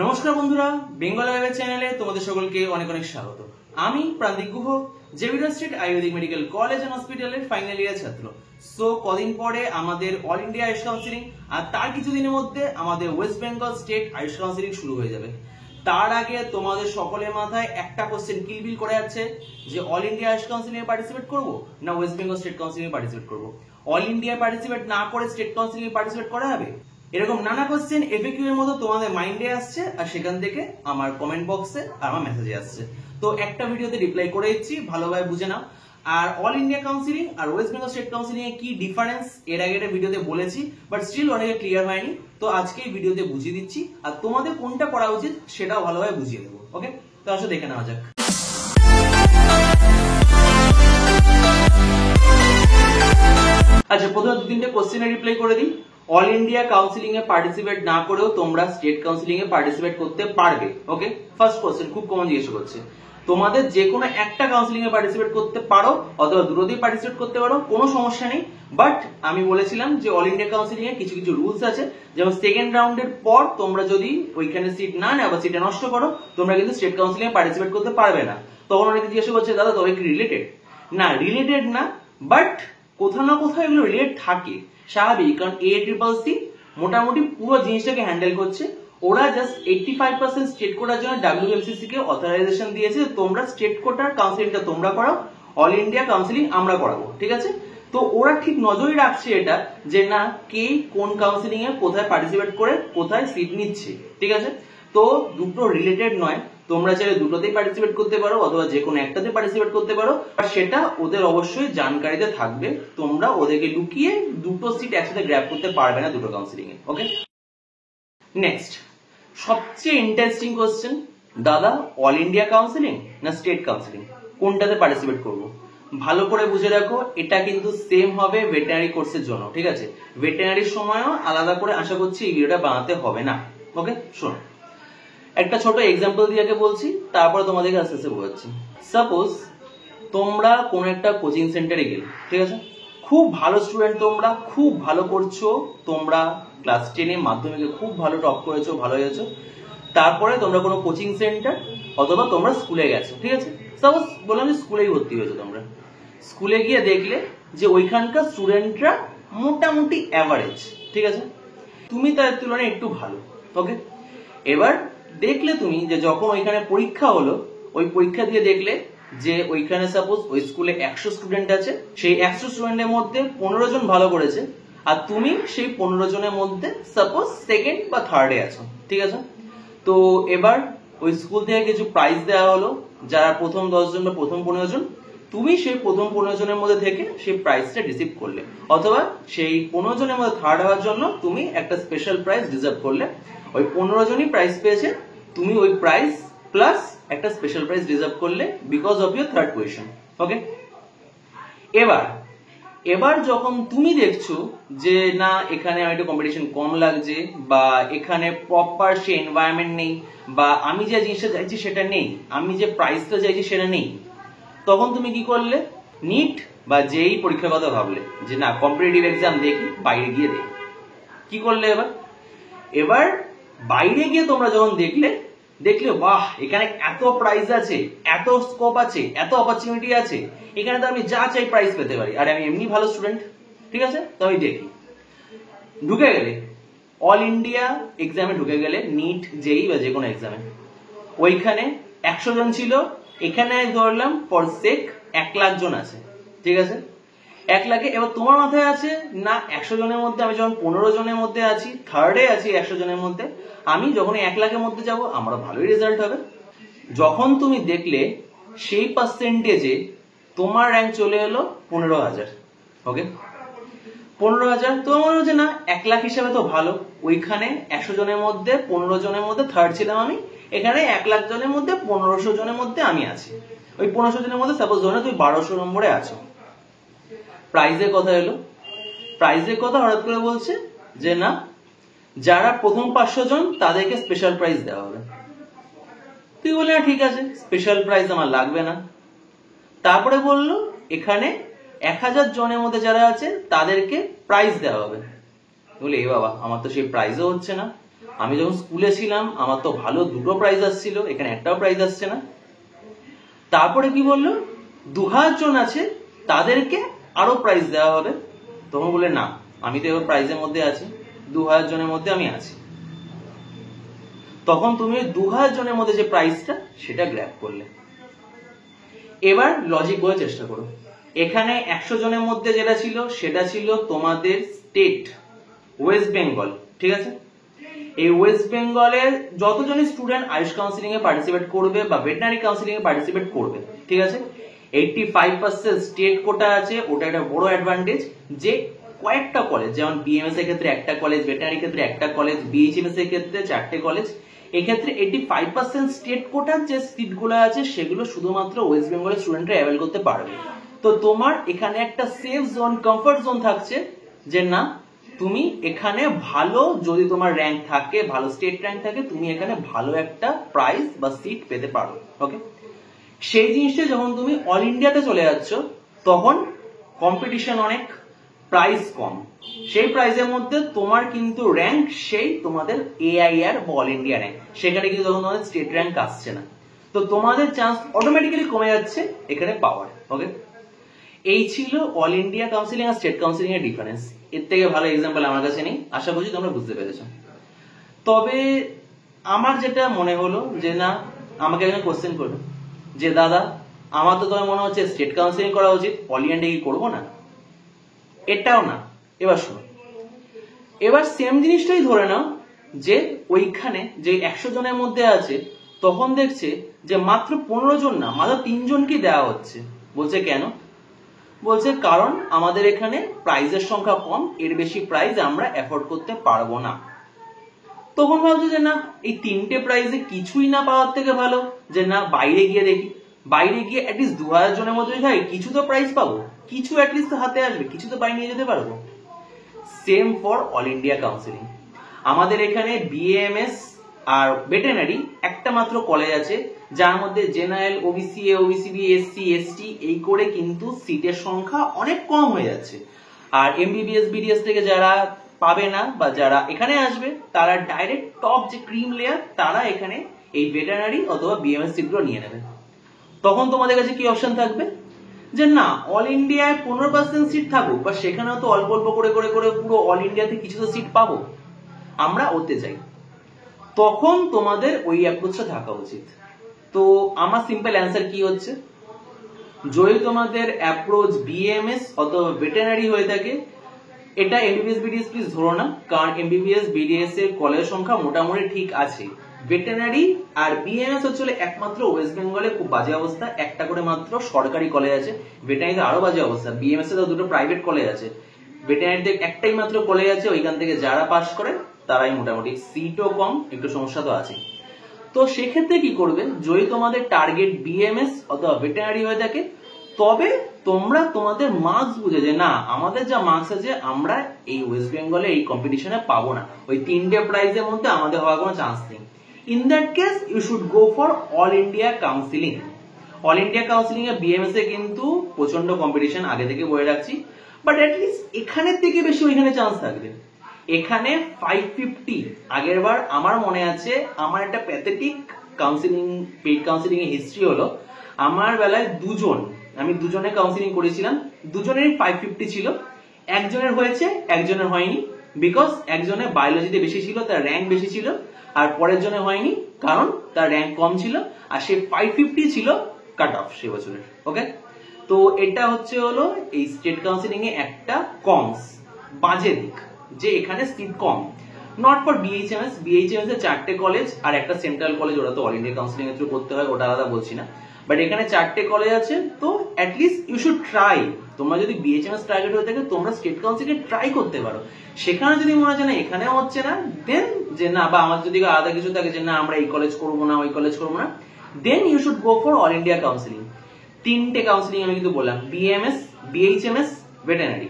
নমস্কার বন্ধুরা, বেঙ্গল ওয়েব চ্যানেলে তোমাদের সকলকে অনেক অনেক স্বাগত। আমি Prantik Guha, Xavier street ayurvedic medical college and হসপিটালের ফাইনাল ইয়ার ছাত্র। সো কদিন পরে আমাদের অল ইন্ডিয়া আয়ুষ কাউন্সিলিং আর তার কিছুদিনের মধ্যে আমাদের ওয়েস্ট বেঙ্গল স্টেট আয়ুষ কাউন্সিলিং শুরু হয়ে যাবে। তার আগে তোমাদের সকলের মাথায় একটা কোশ্চেন কিলবিল করে যাচ্ছে যে অল ইন্ডিয়া আয়ুষ কাউন্সিলিং এ পার্টিসিপেট করব না ওয়েস্ট বেঙ্গল স্টেট কাউন্সিলিং এ পার্টিসিপেট করব। অল ইন্ডিয়া পার্টিসিপেট না করে স্টেট কাউন্সিলিং এ পার্টিসিপেট করা হবে? এরকম নানা কোশ্চেন এফএকিউ এর মতো তোমাদের মাইন্ডে আসছে আর সেখান থেকে আমার কমেন্ট বক্সে আর আমার মেসেজে আসছে। তো একটা ভিডিওতে রিপ্লাই করে দিচ্ছি, ভালোভাবে বুঝে নাও। আর অল ইন্ডিয়া কাউন্সিলিং আর ওয়েস্ট বেঙ্গল স্টেট কাউন্সিলিং এ কি ডিফারেন্স এর আগে একটা ভিডিওতে বলেছি, বাট স্টিল অনেকে ক্লিয়ার হয়নি। তো আজকে এই ভিডিওতে বুঝিয়ে দিচ্ছি আর তোমাদের কোনটা করা উচিত সেটাও ভালোভাবে বুঝিয়ে দেবো। ওকে, তো আসলে দেখে নেওয়া যাক। আচ্ছা, প্রথমে দু তিনটে কোশ্চেনের রিপ্লাই করে দিই। অল ইন্ডিয়া কাউন্সিলিং এ পার্টিসিপেট না করেও তোমরা স্টেট কাউন্সিলিং এ পার্টিসিপেট করতে পারবে। ওকে, ফার্স্ট কোশ্চেন খুব কমন জিজ্ঞেস করছে। তোমাদের যে কোনো একটা কাউন্সিলিং এ পার্টিসিপেট করতে পারো অথবা দুটোতেই পার্টিসিপেট করতে পারো, কোনো সমস্যা নেই। বাট আমি বলেছিলাম যে অল ইন্ডিয়া কাউন্সিলিং এ কিছু কিছু রুলস আছে, যেমন সেকেন্ড রাউন্ডের পর তোমরা যদি ওইখানে সিট না নেও বা সিটে নষ্ট করো, তোমরা কিন্তু স্টেট কাউন্সিলিং এ পার্টিসিপেট করতে পারবে না। তখন অনেকে জিজ্ঞাসা করছে, দাদা তবে কি রিলেটেড? না, রিলেটেড না, বাট কোথাও না কোথাও এগুলো রিলেট থাকে, স্বাভাবিক। কারণ ACCC মোটামুটি পুরো জিনিসটাকে হ্যান্ডেল করছে। ওরা জাস্ট 85% স্টেট কোটার জন্য WMCC কে অথরাইজেশন দিয়েছে, তোমরা স্টেট কোটার কাউন্সিলিংটা তোমরা করাও, অল ইন্ডিয়া কাউন্সিলিং আমরা করাবো। ঠিক আছে, তো ওরা ঠিক নজরই রাখছে এটা যে না কে কোন কাউন্সিলিং এ কোথায় পার্টিসিপেট করে কোথায় সিট নিচ্ছে। ঠিক আছে, তো দুটো রিলেটেড নয়, তোমরা চাইলে দুটোতেই পার্টিসিপেট করতে পারো অথবা যে কোনো একটাতে পার্টিসিপেট করতে পারো, আর সেটা ওদের অবশ্যই জানকারিতে থাকবে। তোমরা ওদেরকে লুকিয়ে দুটো সিট একসাথে গ্র্যাব করতে পারবে না দুটো কাউন্সিলিং এ। ওকে, নেক্সট সবচেয়ে ইন্টারেস্টিং কোশ্চেন, দাদা অল ইন্ডিয়া কাউন্সিলিং না স্টেট কাউন্সিলিং, কোনটাতে পার্টিসিপেট করব? ভালো করে বুঝে রাখো, এটা কিন্তু সেম হবে ভেটেরিনারি কোর্সের জন্য। ঠিক আছে, ভেটেরিনারির সময়ও আলাদা করে আশা করছি এই ভিডিওটা বানাতে হবে না। ওকে, শোনো, একটা ছোট এক্সাম্পল দিয়ে আগে বলছি, তারপরে তোমাদেরকে আস্তে আস্তে বোঝাচ্ছি। সাপোজ তোমরা কোন একটা কোচিং সেন্টারে গেলে, ঠিক আছে, খুব ভালো স্টুডেন্ট, তোমরা খুব ভালো করছো, তোমরা ক্লাস 10 মাধ্যমিকে খুব ভালো টপ করেছো, ভালো হয়েছো। তারপরে তোমরা কোনো কোচিং সেন্টার অথবা তোমরা স্কুলে গেছো। ঠিক আছে, সাপোজ বললাম যে স্কুলেই ভর্তি হয়েছো। তোমরা স্কুলে গিয়ে দেখলে যে ওইখানকার স্টুডেন্টরা মোটামুটি অ্যাভারেজ। ঠিক আছে, তুমি তার তুলনায় একটু ভালো। ওকে, এবার দেখলে তুমি যে যখন ওইখানে পরীক্ষা হলো, ওই পরীক্ষা দিয়ে দেখলে যে ওইখানে সাপোজ ওই স্কুলে 100 স্টুডেন্ট আছে, সেই 100 স্টুডেন্টের মধ্যে 15 জন ভালো করেছে, আর তুমি সেই 15 জনের মধ্যে সাপোজ সেকেন্ড বা থার্ডে আছো। ঠিক আছে, তো এবার ওই স্কুল থেকে কিছু প্রাইজ দেওয়া হলো, যারা প্রথম 10 জন বা প্রথম 15 জন, তুমি সেই প্রথম 15 জনের মধ্যে থেকে সেই প্রাইজটা রিসিভ করলে, অথবা সেই 15 জনের মধ্যে থার্ড হওয়ার জন্য তুমি একটা স্পেশাল প্রাইজ রিজার্ভ করলে। ওই 15 জনই প্রাইজ পেয়েছে, তুমি ওই প্রাইজ প্লাস একটা স্পেশাল প্রাইজ রিজার্ভ করলে because of your third position. Okay, এবার যখন তুমি দেখছো যে না এখানে আমার একটু কম্পিটিশন কম লাগছে, বা এখানে প্রপার সে এনভায়রনমেন্ট নেই, বা আমি যে জিনিসটা চাইছি সেটা নেই, আমি যে প্রাইসটা চাইছি সেটা নেই, তখন তুমি কি করলে? নিট বা জেই পরীক্ষার কথা ভাবলে যে না কম্পিটিটিভ এক্সাম দেখি, বাইরে গিয়ে দেখি। কি করলে? এবার বাইরে গিয়ে তোমরা যখন দেখলে বাহ এখানে এত প্রাইজ আছে, এত স্কোপ আছে, এত অপরচুনিটি আছে, এখানে তো আমি যা চাই প্রাইজ পেতে পারি, আর আমি এমনি ভালো স্টুডেন্ট। ঠিক আছে, তো আমি দেখি, ঢুকে গেলে অল ইন্ডিয়া এক্সামে ঢুকে গেলে, নিট জেই বা যে কোনো এক্সামে, ওইখানে 100 জন ছিল, এখানে ধরলাম ফর সেক 1 লাখ জন আছে। ঠিক আছে, 1 লাখে এবার তোমার মাথায় আছে না 100 জনের মধ্যে আমি যখন 15 জনের মধ্যে আছি, থার্ডে আছি 100 জনের মধ্যে, আমি যখন 1 লাখের মধ্যে যাব আমার ভালোই রেজাল্ট হবে। যখন তুমি দেখলে সেই পার্সেন্টেজে তোমার র্যাঙ্ক চলে এলো 15,000। ওকে, 15,000 তো মনে হচ্ছে না 1 লাখ হিসাবে তো ভালো, ওইখানে 100 জনের মধ্যে 15 জনের মধ্যে থার্ড ছিলাম আমি, এখানে 1 লাখ জনের মধ্যে 1500 জনের মধ্যে আমি আছি। ওই 1500 জনের মধ্যে সাপোজ ধরে তুমি 1200 নম্বরে আছো। প্রাইজের কথা এলো, প্রাইজের কথা হঠাৎ করে বলছে যে না যারা প্রথম 500 জন তাদেরকে স্পেশাল প্রাইজ দেওয়া হবে। তুই বলে ঠিক আছে, স্পেশাল প্রাইজ আমার লাগবে না। তারপরে বললো এখানে 1000 জনের মধ্যে যারা আছে তাদেরকে প্রাইজ দেওয়া হবে। বলে এ বাবা, আমার তো সেই প্রাইজও হচ্ছে না। আমি যখন স্কুলে ছিলাম আমার তো ভালো দুটো প্রাইজ আসছিল, এখানে একটাও প্রাইজ আসছে না। তারপরে কি বললো, 2000 জন আছে তাদেরকে আরো প্রাইজ দেওয়া হবে। তখন বলে না, আমি তো এবার প্রাইজের মধ্যে আছি, 2000 জনের মধ্যে আমি আছি। তখন তুমি 2000 জনের মধ্যে যে প্রাইজটা সেটা গ্র্যাব করলে। এবার লজিক বোঝার চেষ্টা করো। এখানে 100 জনের মধ্যে যেটা ছিল সেটা ছিল তোমাদের স্টেট ওয়েস্ট বেঙ্গল, ঠিক আছে? এই ওয়েস্ট বেঙ্গলের যতজনই স্টুডেন্ট আয়ুষ কাউন্সিলিং এ পার্টিসিপেট করবে বা ভেটেনারি কাউন্সিলিং এ পার্টিসিপেট করবে, ঠিক আছে, 85% স্টেট কোটা আছে। ওটা একটা বড় অ্যাডভান্টেজ যে কয়েকটা কলেজ, যেমন বিএমএস এর ক্ষেত্রে একটা কলেজ, ভেটেনারি ক্ষেত্রে একটা কলেজ, বিএইচএমএস এর ক্ষেত্রে 4টে কলেজ, এক্ষেত্রে 85% স্টেট কোটার যে সিটগুলো আছে সেগুলো শুধুমাত্র ওয়েস্ট বেঙ্গলের স্টুডেন্টরা অ্যাভেল করতে পারবে। তো তোমার এখানে একটা সেফ জোন, কমফর্ট জোন থাকছে যে না, তুমি এখানে ভালো, যদি তোমার র্যাঙ্ক থাকে, ভালো স্টেট র্যাঙ্ক থাকে, তুমি এখানে ভালো একটা প্রাইজ বা সিট পেতে পারো। ওকে, সেই জিনিসটা যখন তুমি অল ইন্ডিয়াতে চলে যাচ্ছ তখন কম্পিটিশন অনেক, প্রাইস কম। সেই প্রাইজের মধ্যে তোমার কিন্তু র্যাঙ্ক সেই তোমাদের এআইআর বা অল ইন্ডিয়া র্যাঙ্ক, সেখানে কিন্তু তখন তোমাদের স্টেট র্যাঙ্ক আসছে না। তো তোমাদের চান্স অটোমেটিক্যালি কমে যাচ্ছে এখানে পাওয়ার। ওকে, এই ছিল অল ইন্ডিয়া কাউন্সিলিং আর স্টেট কাউন্সিলিং এর ডিফারেন্স। এর থেকে ভালো এক্সাম্পল আমার কাছে নেই, আশা করছি তোমরা বুঝতে পেরেছো। তবে আমার যেটা মনে হলো যে না, আমাকে একজন কোশ্চেন করলো যে দাদা আমার তো তোমার মনে হচ্ছে স্টেট কাউন্সিলিং করা উচিত, অল ইন্ডিয়া কি করবো না? এটাও না। এবার শোনো, এবার সেম জিনিসটাই ধরে নাও যে ওইখানে যে 100 জনের মধ্যে আছে তখন দেখছে যে মাত্র 15 জন না, মাত্র 3 জনকে দেওয়া হচ্ছে। বলছে কেন? বলছে কারণ আমাদের এখানে প্রাইজের সংখ্যা কম, এর বেশি প্রাইজ আমরা এফোর্ড করতে পারবো না। তখন ভাবছে যে না, এই 3টে প্রাইজে কিছুই না পাওয়ার থেকে ভালো যে না বাইরে গিয়ে দেখি, বাইরে গিয়ে অ্যাটলিস্ট 2000 জনের মধ্যে ভাই কিছু তো প্রাইজ পাবো, কিছু অ্যাটলিস্ট হাতে আসবে, কিছু তো বাইরে নিয়ে যেতে পারবো। Same for all India counselling. আমাদের এখানে বিএমএস আর ভেটেনারি একটা মাত্র কলেজ আছে যার মধ্যে general, OBC A, OBC B, SC, ST এই করে কিন্তু সিটের সংখ্যা অনেক কম হয়ে যাচ্ছে। আর এমবিবিএস, বিডিএস থেকে যারা পাবে না বা যারা এখানে আসবে তারা ডাইরেক্ট টপ যে ক্রিম লেয়ার তারা এখানে এই ভেটেনারি অথবা বিএমএস সিটগুলো নিয়ে নেবে। তখন তোমাদের কাছে কি অপশন থাকবে যে না, অল ইন্ডিয়ায় 15% সিট থাকুক বা সেখানেও তো অল্প অল্প করে করে করে পুরো অল ইন্ডিয়াতে কিছু তো সিট পাবো, আমরা ওতে যাই। তখন তোমাদের ওই অ্যাপ্রোচটা থাকা উচিত। তো আমার সিম্পল অ্যান্সার কি হচ্ছে, যদি তোমাদের অ্যাপ্রোচ বিএমএস অথবা ভেটেনারি হয়ে থাকে, এটা এমবিবিএস বিডিএস প্লিজ ধরো না, কারণ এমবিবিএস বিডিএস এর কলেজ সংখ্যা মোটামুটি ঠিক আছে। ভেটেনারি আর বিএমএস হচ্ছে একমাত্র ওয়েস্ট বেঙ্গলে খুব বাজে অবস্থা, একটা করে মাত্র সরকারি কলেজ আছে। ভেটেনারিতে আরো বাজে অবস্থা, বিএমএস এ তো দুটো প্রাইভেট কলেজ আছে, ভেটেনারিতে একটাই মাত্র কলেজ আছে, ওইখান থেকে যারা পাস করে তারাই মোটামুটি, সিটও কম, একটু সমস্যা তো আছে। তো সেক্ষেত্রে কি করবে, যদি তোমাদের টার্গেট বিএমএস অথবা ভেটেনারি হয়ে থাকে তবে তোমরা তোমাদের মার্কস বুঝে যে না আমাদের যা মার্কস আছে আমরা এই ওয়েস্ট বেঙ্গলে এই কম্পিটিশনে পাবো না, ওই 3টে প্রাইজের মধ্যে আমাদের হওয়ার কোনো চান্স নেই। In that case you should go for all India counselling. All India counselling এ বিএমএস এ কিন্তু প্রচন্ড কম্পিটিশন, আগে থেকে বলে রাখছি, বাট অ্যাটলিস্ট এখানের থেকে বেশি ওইখানে চান্স থাকবে। এখানে 550, আগের বার আমার মনে আছে আমার একটা প্যাথেটিক কাউন্সিলিং, পেইড কাউন্সিলিং এর হিস্ট্রি হলো, আমার বেলায় আমি দুজনে কাউন্সিলিং করেছিলাম, দুজনেরই 550 ছিল, একজনের হয়েছে একজনের হয়নি, বিকজ একজনের বায়োলজিতে বেশি ছিল, তার র্যাঙ্ক বেশি ছিল, আর পরের জনে হয়নি কারণ তার র্যাঙ্ক কম ছিল, আর সে 550 ছিল কাট অফ সে বছরের। ওকে, তো এটা হচ্ছে হলো এই স্টেট কাউন্সিলিং এ একটা কমস, বাজে দিক, যে এখানে সিট কম। নট ফর বিএইচএমএস, বিএইচএমএস এ 4টে কলেজ আর একটা সেন্ট্রাল কলেজ, ওরা তো অল ইন্ডিয়া কাউন্সিলিং এর থ্রু করতে হয়, ওটা আলাদা বলছি না, বাট এখানে 4টে কলেজ আছে। তো অ্যাটলিস্ট ইউ শুড ট্রাই, তোমরা যদি বিএইচএমএস টার্গেট হয়ে থাকে তোমরা স্টেট কাউন্সিলিং ট্রাই করতে পারো। সেখানে যদি মনে হয় না এখানেও হচ্ছে না, দেন যে না, বা আমার যদি আলাদা কিছু থাকে যে না আমরা এই কলেজ করবো না ওই কলেজ করবো না, then you should go for all India counselling. 3টে কাউন্সিলিং আমি কিন্তু বললাম, বিএমএস, বিএইচএমএস, ভেটেনারি।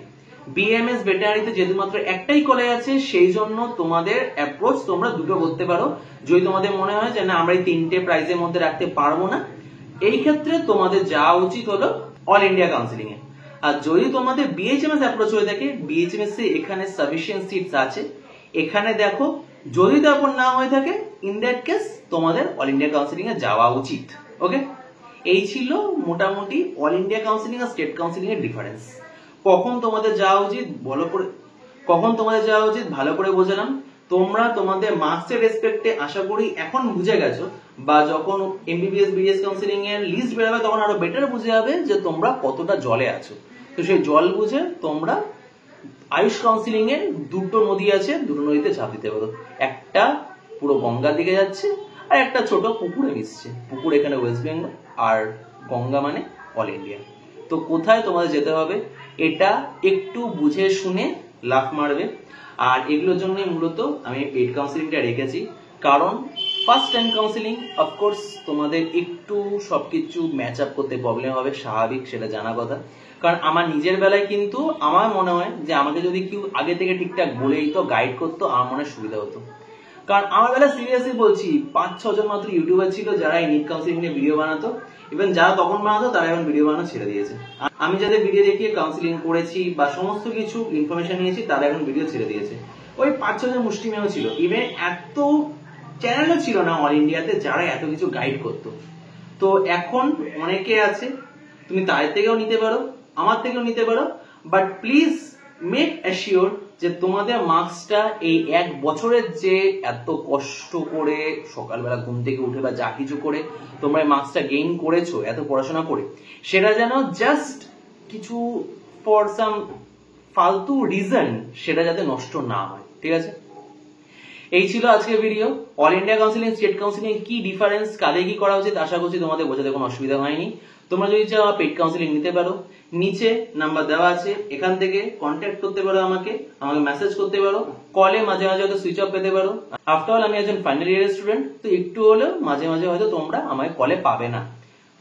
বিএমএস ভেটেনারিতে যেহেতু মাত্র একটাই কলেজ আছে সেই জন্য তোমাদের অ্যাপ্রোচ তোমরা দুটো করতে পারো। যদি তোমাদের মনে হয় যে না আমরা এই 3টে প্রাইজের মধ্যে রাখতে পারবো না, এই ক্ষেত্রে তোমাদের যাওয়া উচিত হলো অল ইন্ডিয়া কাউন্সিলিং এ। আর যদি তোমাদের বিএইচএমএস অ্যাপ্রোচ হয়ে থাকে, বিএইচএমএস এ এখানে সাফিসিয়েন্ট সিটস আছে, এখানে দেখো যদি তারপর না হয়ে থাকে ইন দ্যাট কেস তোমাদের অল ইন্ডিয়া কাউন্সিলিং এ যাওয়া উচিত। ওকে, এই ছিল মোটামুটি অল ইন্ডিয়া কাউন্সিলিং আর স্টেট কাউন্সিলিং এর ডিফারেন্স। কখন তোমাদের যাওয়া উচিত ভালো করে বোঝালাম। তোমরা তোমাদের মার্কসের রেসপেক্টে আশা করি এখন বুঝে গেছো, বা যখন এমবিবিএস বিডিএস কাউন্সিলিং এর লিস্ট বেরোবে তখন আরো বেটার বুঝে যাবে যে তোমরা কতটা জলে আছো। তো সেই জল বুঝে তোমরা আয়ুষ কাউন্সিলিং এর দুটো নদী আছে, দুটো নদীতে ঝাঁপ দিতে পারো। একটা পুরো গঙ্গার দিকে যাচ্ছে আর একটা ছোট পুকুরে মিশছে। পুকুর এখানে ওয়েস্ট বেঙ্গল আর গঙ্গা মানে অল ইন্ডিয়া। তো কোথায় তোমাদের যেতে হবে এটা একটু বুঝে শুনে লাফ মারবে। আর এগুলোর জন্য মূলত আমি পেড কাউন্সিলিংটা রেখেছি, কারণ ফার্স্ট টাইম কাউন্সিলিং অফকোর্স তোমাদের একটু সবকিছু ম্যাচ আপ করতে প্রবলেম হবে, স্বাভাবিক, সেটা জানা কথা। কারণ আমার নিজের বেলায় কিন্তু আমার মনে হয় যে আমাকে যদি কেউ আগে থেকে ঠিকঠাক বলে দিত, গাইড করতো, আমার মনে সুবিধা হতো। কারণ আমার বেলা সিরিয়াসলি বলছি 5-6 জন মাত্র ইউটিউবার ছিল যারা এই নিট কাউন্সিলিং নিয়ে ভিডিও বানাতো। ইভেন যারা তখন বানাতো তারা এখন ভিডিও বানানো ছেড়ে দিয়েছে। আমি যাদের ভিডিও দেখিয়ে কাউন্সিলিং করেছি বা সমস্ত কিছু ইনফরমেশন নিয়েছি তারা এখন ভিডিও ছেড়ে দিয়েছে। ওই 5-6 জন মুষ্টিমেয় ছিল। ইভেন এত চ্যানেলও ছিল না অল ইন্ডিয়াতে যারা এত কিছু গাইড করতো। তো এখন অনেকে আছে, তুমি তাদের থেকেও নিতে পারো, আমার থেকেও নিতে পারো, বাট প্লিজ মেক অ্যাসিওর যে তোমাদের মার্কসটা এই 1 বছরের যে এত কষ্ট করে সকালবেলা ঘুম থেকে উঠে বা যা কিছু করে তোমরা মার্কসটা গেইন করেছো এত পড়াশোনা করে, সেটা যেন জাস্ট কিছু ফর সাম ফালতু রিজন সেটা যাতে নষ্ট না হয়। ঠিক আছে, এই ছিল আজকের video. All India counselling state counselling কি ডিফারেন্স, কাদের কি করা উচিত, আশা করছি তোমাদের বোঝাতে কোনো অসুবিধা হয়নি। তোমরা যদি চাও পেড কাউন্সিলিং নিতে পারো, নিচে নাম্বার দেওয়া আছে, এখান থেকে কন্ট্যাক্ট করতে পারো, আমাকে মেসেজ করতে পারো, কলে মাঝে মাঝে হয়তো সুইচ অফ পেতে পারো। আফটার অল আমি একজন ফাইনাল ইয়ারের স্টুডেন্ট, তো একটু হলেও মাঝে মাঝে হয়তো তোমরা আমায় কলে পাবে না।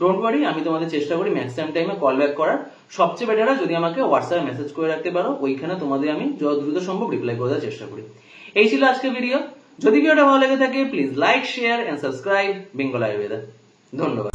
ডোন্ট ওয়ারি, আমি তোমাদের চেষ্টা করি ম্যাক্সিমাম টাইমে কল ব্যাক করার। সবচেয়ে বেটার হয় যদি আমাকে হোয়াটসঅ্যাপে মেসেজ করে রাখতে পারো, ওইখানে তোমাদের আমি যত দ্রুত সম্ভব রিপ্লাই করে দেওয়ার চেষ্টা করি। এই ছিল আজকের ভিডিও। যদি ভিডিওটা ভালো লেগে থাকে please like, share and subscribe Bengal Ayurveda. ধন্যবাদ।